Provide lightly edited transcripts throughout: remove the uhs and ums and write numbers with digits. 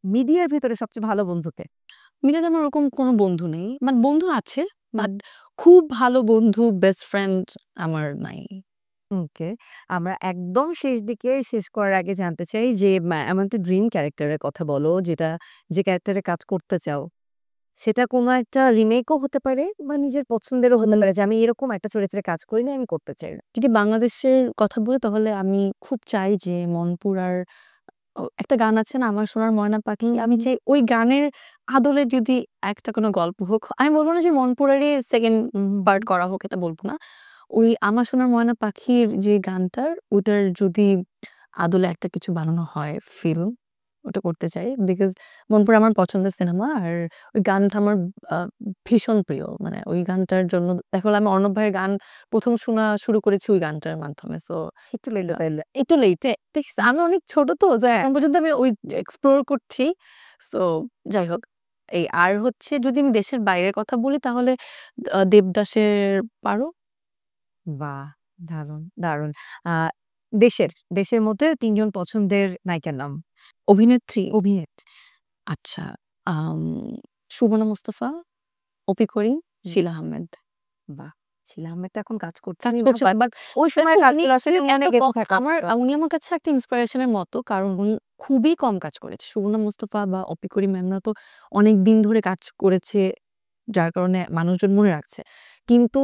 মিডিয়ার ভেতরে সবচেয়ে ভালো বন্ধুকে? মিডিয়াতে আমার ওরকম কোনো বন্ধু নেই। বন্ধু আছে, বাট খুব ভালো বন্ধু, বেস্ট ফ্রেন্ড আমার নাই। ওকে। আমরা একদম শেষ দিকে শেষ করার আগে জানতে চাই যে এমন একটা ড্রিম ক্যারেক্টারের কথা বলো যেটা যে ক্যারেক্টারে কাজ করতে চাও। সেটা কোনো একটা রিমেকও হতে পারে বা নিজের পছন্দেরও হতে পারে যে আমি এরকম একটা চরিত্রে কাজ করিনি, আমি করতে চাই। যদি বাংলাদেশের কথা বলি তাহলে আমি খুব চাই যে মনপুরার একটা গান আছে না, 'আমার সোনার ময়না পাখি'? আমি চাই ওই গানের আদলে যদি একটা কোনো গল্প হোক। আমি বলব না যে মনপুরারই সেকেন্ড পার্ট করা হোক, এটা বলব না। ওই 'আমার সোনার ময়না পাখির' যে গানটার, ওটার যদি আদলে একটা কিছু বানানো হয় ফিল্ম, ওটা করতে চাই। বিকজ মনপুরা আমার পছন্দের সিনেমা। আর ওই গানটা আমার আ ভীষণ প্রিয়। মানে ওই গানটার জন্য দেখা হলো আমি অর্ণব ভাইয়ের গান ১ম শোনা শুরু করেছি ওই গানটার মাধ্যমে। সো একটু লেট তাইলে। একটু লেটে দেখছি আমি অনেক ছোট তো, যে এখন পর্যন্ত আমি ওই এক্সপ্লোর করছি। সো যাই হোক। আর হচ্ছে যদি আমি দেশের বাইরের কথা বলি তাহলে দেবদাসের 'পারো'। বাহ! দারুণ, দারুণ। আ দেশের মধ্যে ৩ জন পছন্দের নায়িকার নাম। অভিনেত্রী? অভিনেত্রী। আচ্ছা। আম সুবর্ণা মুস্তাফা, অপি করিম, হুম। শিলা আহমেদ। বাহ! শিলা আহমেদ তো এখন কাজ করছেন কাজ না। করছে, বাট ওই সময়ের কাজগুলো আসলে অনেক উনি আমার কাছে একটা ইন্সপিরেশন এর মতো। কারণ উনি খুবই কম কাজ করেছে। সুবর্ণা মুস্তাফা বা অপি করিম ম্যামরা তো অনেকদিন ধরে কাজ করেছে, যার কারণে মানুষজন মনে রাখছে। কিন্তু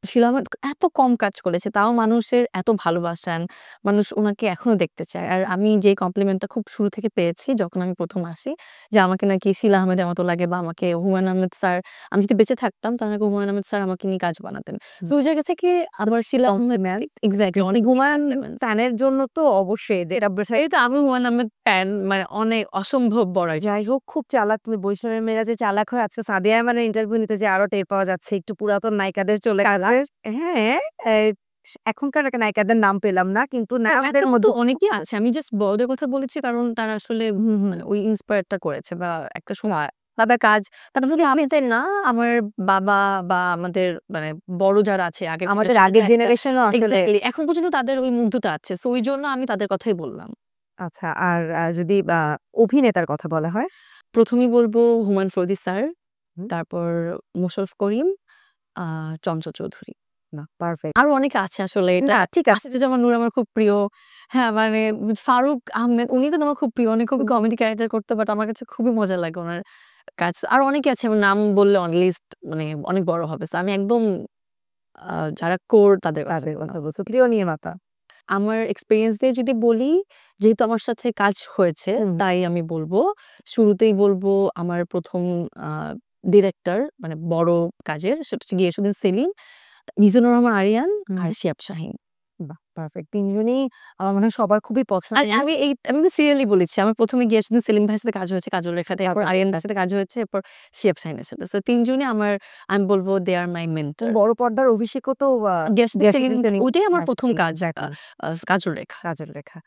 শিলা আহমেদ এত কম কাজ করেছে, তাও মানুষের এত ভালোবাসেন। মানুষ উনাকে এখনো দেখতে চায়। আর আমি যে কমপ্লিমেন্টটা খুব শুরু থেকে পেয়েছি যখন আমি ১ম আসি, যে আমাকে নাকি শিলা আহমেদের মতো লাগে বা আমাকে হুমায়ূন আহমেদ স্যার, আমি যদি বেঁচে থাকতাম তাহলে নাকি হুমায়ূন আহমেদ স্যার আমাকে নিয়ে কাজ বানাতেন। সো ওই জায়গা থেকে আবার শিলা আহমেদ এক্সাক্টলি অনেক হুমায়ূন ফ্যানের জন্য তো অবশ্যই এটা বোঝাই। এই তো আমি হুমায়ূন আহমেদ ফ্যান, মানে অনেক অসম্ভব বড় একজন। যাই হোক খুব চালাক তুমি। বৈষম্যের মেয়েরা যে চালাক হয় আজকে সাদিয়া আয়মানের ইন্টারভিউ নিতে যেয়ে আরো টের পাওয়া যাচ্ছে। একটু পুরাতন নায়িকাদের চলে হ্যাঁ, এখনকার নায়িকাদের নাম পেলাম না। কিন্তু নায়কদের এখন তো মধ্যে অনেকেই আছে। আমি জাস্ট বড়দের কথা বলেছি কারণ তারা আসলে হুম, হুম। মানে ওই ইন্সপায়ারটা করেছে বা একটা সময় তাদের কাজ, তারা যদি আমি চাই না, আমার বাবা বা আমাদের মানে বড় যারা আছে আগের আমাদের জেনারেশনের আগের একটা জেনারেশনও আসলে এক্সাক্টলি এখন পর্যন্ত তাদের ওই মুগ্ধতা আছে। সো ওইজন্য আমি তাদের কথাই বললাম। আচ্ছা। আর যদি অভিনেতার কথা বলা হয়? ১ম এই বলব হুমায়ূন ফরদী স্যার, হুম। তারপর মোশাররফ করিম, আ চঞ্চল চৌধুরী। না, পারফেক্ট। আরো অনেকে আছে আসলে, এটা না, ঠিক আছে। আসিফুজ্জামান নূর আমার খুব প্রিয়। হ্যাঁ, মানে ফারুক আহমেদ উনি কিন্তু আমার খুব প্রিয়। উনি খুবই কমেডি ক্যারেক্টার করতো, বাট আমার কাছে খুবই মজা লাগে উনার কাজ। আরো অনেকে আছে, আমার নাম বললে লিস্ট মানে অনেক বড় হবে। সো আমি একদম আ যারা কোর তাদের কথা তাদের কথা বললাম। বলছো। প্রিয় নির্মাতা? আমার এক্সপেরিয়েন্স দিয়ে যদি বলি, যেহেতু আমার সাথে কাজ হয়েছে, হুম। তাই আমি বলব শুরুতেই বলব আমার ১ম আ ডিরেক্টর মানে বড় কাজের, সেটা হচ্ছে গিয়াসুদ্দিন সেলিম, মিজানুর রহমান আরিয়ান হুম, আর হুম। শিহাব শাহীন। বাহ! পারফেক্ট। ৩ জনই আমার মনে হয় সবার খুবই আর পছন্দের। আমি তো সিরিয়ালি বলেছি। আমার ১ম এ গিয়াসুদ্দিন সেলিম ভাইয়ের সাথে কাজ হয়েছে কাজল রেখাতে, এরপর তারপর আরিয়ান ভাইয়ের সাথে কাজ হয়েছে, এরপর শিহাব শাহীনের সাথে। সো ৩ জনই আমার, আমি বলব দে আর মাই মেন্টর। বড় পর্দার অভিষেকও তো গিয়াসুদ্দিন সেলিম গিয়াসুদ্দিন সেলিম ওইটাই আমার হ্যাঁ, ১ম কাজ, এক্সাক্টলি। কাজল রেখা। কাজল রেখা।